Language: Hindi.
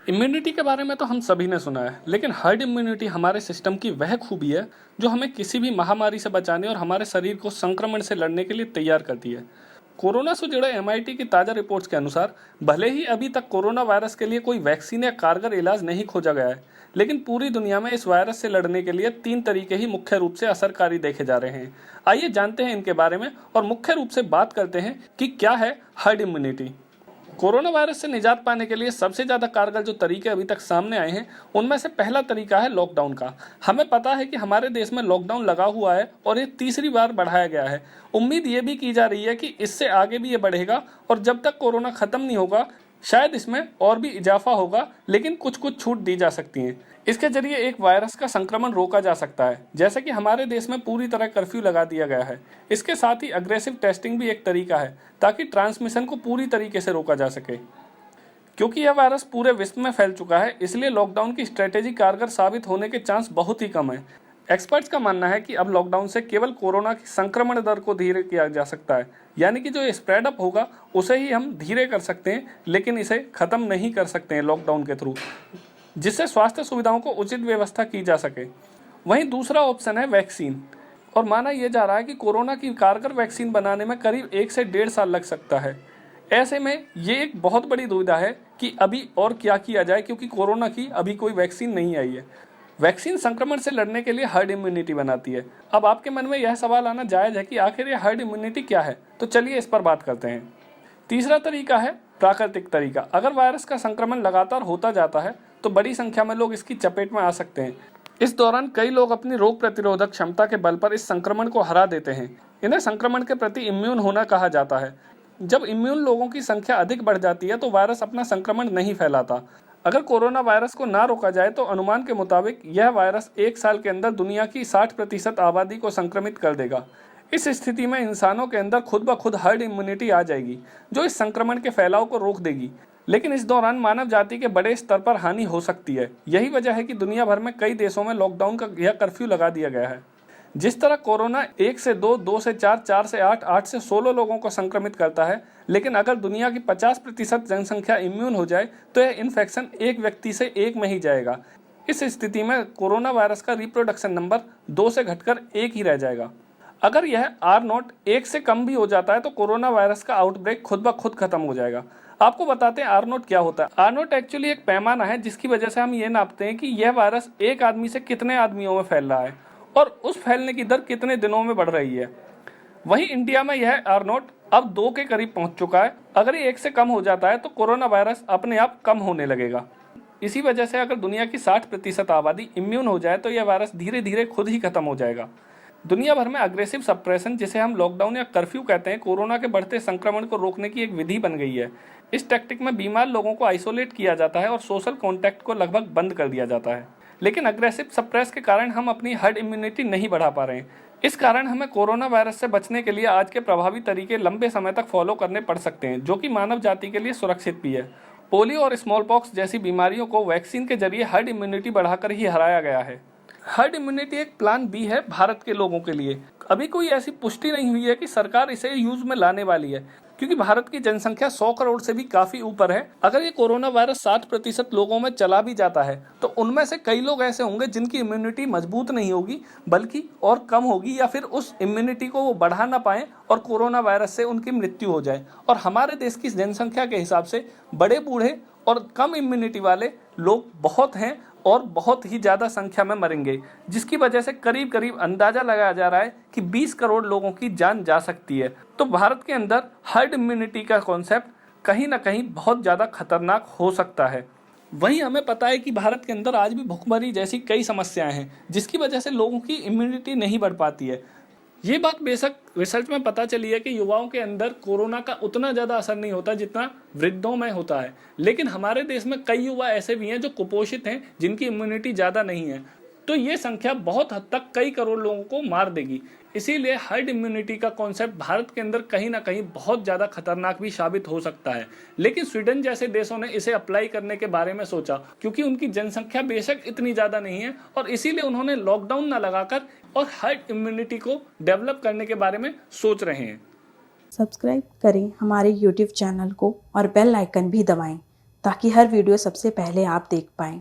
इम्यूनिटी के बारे में तो हम सभी ने सुना है, लेकिन हर्ड इम्यूनिटी हमारे सिस्टम की वह खूबी है जो हमें किसी भी महामारी से बचाने और हमारे शरीर को संक्रमण से लड़ने के लिए तैयार करती है। कोरोना से जुड़े एमआईटी की ताज़ा रिपोर्ट्स के अनुसार भले ही अभी तक कोरोना वायरस के लिए कोई वैक्सीन या कारगर इलाज नहीं खोजा गया है, लेकिन पूरी दुनिया में इस वायरस से लड़ने के लिए 3 तरीके ही मुख्य रूप से असरकारी देखे जा रहे हैं। आइए जानते हैं इनके बारे में और मुख्य रूप से बात करते हैं कि क्या है हर्ड इम्यूनिटी। कोरोना वायरस से निजात पाने के लिए सबसे ज़्यादा कारगर जो तरीके अभी तक सामने आए हैं, उनमें से पहला तरीका है लॉकडाउन का। हमें पता है कि हमारे देश में लॉकडाउन लगा हुआ है और ये तीसरी बार बढ़ाया गया है। उम्मीद ये भी की जा रही है कि इससे आगे भी ये बढ़ेगा और जब तक कोरोना खत्म नहीं होगा शायद इसमें और भी इजाफा होगा, लेकिन कुछ कुछ छूट दी जा सकती हैं। इसके जरिए एक वायरस का संक्रमण रोका जा सकता है, जैसे कि हमारे देश में पूरी तरह कर्फ्यू लगा दिया गया है। इसके साथ ही अग्रेसिव टेस्टिंग भी एक तरीका है ताकि ट्रांसमिशन को पूरी तरीके से रोका जा सके। क्योंकि यह वायरस पूरे विश्व में फैल चुका है, इसलिए लॉकडाउन की स्ट्रेटेजी कारगर साबित होने के चांस बहुत ही कम है। एक्सपर्ट्स का मानना है कि अब लॉकडाउन से केवल कोरोना की संक्रमण दर को धीरे किया जा सकता है, यानी कि जो स्प्रेड अप होगा उसे ही हम धीरे कर सकते हैं, लेकिन इसे खत्म नहीं कर सकते हैं लॉकडाउन के थ्रू, जिससे स्वास्थ्य सुविधाओं को उचित व्यवस्था की जा सके। वहीं दूसरा ऑप्शन है वैक्सीन, और माना यह जा रहा है कि कोरोना की कारगर वैक्सीन बनाने में करीब 1 से 1.5 साल लग सकता है। ऐसे में ये एक बहुत बड़ी दुविधा है कि अभी और क्या किया जाए, क्योंकि कोरोना की अभी कोई वैक्सीन नहीं आई है। वैक्सीन संक्रमण से लड़ने के लिए हर्ड इम्यूनिटी बनाती है। अब आपके मन में यह सवाल आना जायज़ है कि आखिर ये हर्ड इम्यूनिटी क्या है, तो चलिए इस पर बात करते हैं। तीसरा तरीका है प्राकृतिक तरीका। अगर वायरस का संक्रमण लगातार होता जाता है तो बड़ी संख्या में लोग इसकी चपेट में आ सकते हैं। इस दौरान कई लोग अपनी रोग प्रतिरोधक क्षमता के बल पर इस संक्रमण को हरा देते हैं। इन्हें संक्रमण के प्रति इम्यून होना कहा जाता है। जब इम्यून लोगों की संख्या अधिक बढ़ जाती है तो वायरस अपना संक्रमण नहीं फैलाता। अगर कोरोना वायरस को ना रोका जाए तो अनुमान के मुताबिक यह वायरस 1 साल के अंदर दुनिया की 60% आबादी को संक्रमित कर देगा। इस स्थिति में इंसानों के अंदर खुद ब खुद हर्ड इम्यूनिटी आ जाएगी, जो इस संक्रमण के फैलाव को रोक देगी। लेकिन इस दौरान मानव जाति के बड़े स्तर पर हानि हो सकती है। यही वजह है कि दुनिया भर में कई देशों में लॉकडाउन का यह कर्फ्यू लगा दिया गया है। जिस तरह कोरोना 1 से 2, 2 से 4, 4 से 8, 8 से 16 लोगों को संक्रमित करता है, लेकिन अगर दुनिया की 50% जनसंख्या इम्यून हो जाए तो यह इन्फेक्शन एक व्यक्ति से एक में ही जाएगा। इस स्थिति में कोरोना वायरस का रिप्रोडक्शन नंबर 2 से घटकर 1 ही रह जाएगा। अगर यह R0 1 से कम भी हो जाता है तो कोरोना वायरस का आउटब्रेक खुद ब खुद खत्म हो जाएगा। आपको बताते हैं R0 क्या होता है। R0 एक्चुअली एक पैमाना है जिसकी वजह से हम ये नापते हैं कि यह वायरस एक आदमी से कितने आदमियों में फैल रहा है और उस फैलने की दर कितने दिनों में बढ़ रही है। वहीं इंडिया में यह R0 अब 2 के करीब पहुंच चुका है। अगर ये 1 से कम हो जाता है तो कोरोना वायरस अपने आप कम होने लगेगा। इसी वजह से अगर दुनिया की 60% आबादी इम्यून हो जाए तो यह वायरस धीरे धीरे खुद ही खत्म हो जाएगा। दुनिया भर में अग्रेसिव सप्रेशन, जिसे हम लॉकडाउन या कर्फ्यू कहते हैं, कोरोना के बढ़ते संक्रमण को रोकने की एक विधि बन गई है। इस टैक्टिक में बीमार लोगों को आइसोलेट किया जाता है और सोशल कॉन्टैक्ट को लगभग बंद कर दिया जाता है। लेकिन अग्रेसिव सप्रेस के कारण हम अपनी हर्ड इम्यूनिटी नहीं बढ़ा पा रहे हैं। इस कारण हमें कोरोना वायरस से बचने के लिए आज के प्रभावी तरीके लंबे समय तक फॉलो करने पड़ सकते हैं, जो कि मानव जाति के लिए सुरक्षित भी है। पोलियो और स्मॉल पॉक्स जैसी बीमारियों को वैक्सीन के जरिए हर्ड इम्यूनिटी बढ़ाकर ही हराया गया है। हर्ड इम्यूनिटी एक प्लान बी है भारत के लोगों के लिए। अभी कोई ऐसी पुष्टि नहीं हुई है कि सरकार इसे यूज में लाने वाली है, क्योंकि भारत की जनसंख्या 100 करोड़ से भी काफी ऊपर है। अगर ये कोरोना वायरस 60% लोगों में चला भी जाता है तो उनमें से कई लोग ऐसे होंगे जिनकी इम्यूनिटी मजबूत नहीं होगी, बल्कि और कम होगी, या फिर उस इम्यूनिटी को वो बढ़ा ना पाए और कोरोना वायरस से उनकी मृत्यु हो जाए। और हमारे देश की जनसंख्या के हिसाब से बड़े बूढ़े और कम इम्यूनिटी वाले लोग बहुत हैं और बहुत ही ज़्यादा संख्या में मरेंगे, जिसकी वजह से करीब करीब अंदाज़ा लगाया जा रहा है कि 20 करोड़ लोगों की जान जा सकती है। तो भारत के अंदर हर्ड इम्यूनिटी का कॉन्सेप्ट कहीं ना कहीं बहुत ज़्यादा खतरनाक हो सकता है। वहीं हमें पता है कि भारत के अंदर आज भी भुखमरी जैसी कई समस्याएं हैं, जिसकी वजह से लोगों की इम्यूनिटी नहीं बढ़ पाती है। ये बात बेशक रिसर्च में पता चली है कि युवाओं के अंदर कोरोना का उतना ज़्यादा असर नहीं होता जितना वृद्धों में होता है, लेकिन हमारे देश में कई युवा ऐसे भी हैं जो कुपोषित हैं, जिनकी इम्यूनिटी ज़्यादा नहीं है। तो ये संख्या बहुत हद तक कई करोड़ लोगों को मार देगी। इसीलिए हर्ड इम्यूनिटी का कॉन्सेप्ट भारत के अंदर कहीं ना कहीं बहुत ज़्यादा खतरनाक भी साबित हो सकता है। लेकिन स्वीडन जैसे देशों ने इसे अप्लाई करने के बारे में सोचा, क्योंकि उनकी जनसंख्या बेशक इतनी ज़्यादा नहीं है, और इसीलिए उन्होंने लॉकडाउन ना लगाकर और हर्ड इम्यूनिटी को डेवलप करने के बारे में सोच रहे हैं। सब्सक्राइब करें हमारे YouTube चैनल को और बेल आइकन भी दबाएं, ताकि हर वीडियो सबसे पहले आप देख पाएँ।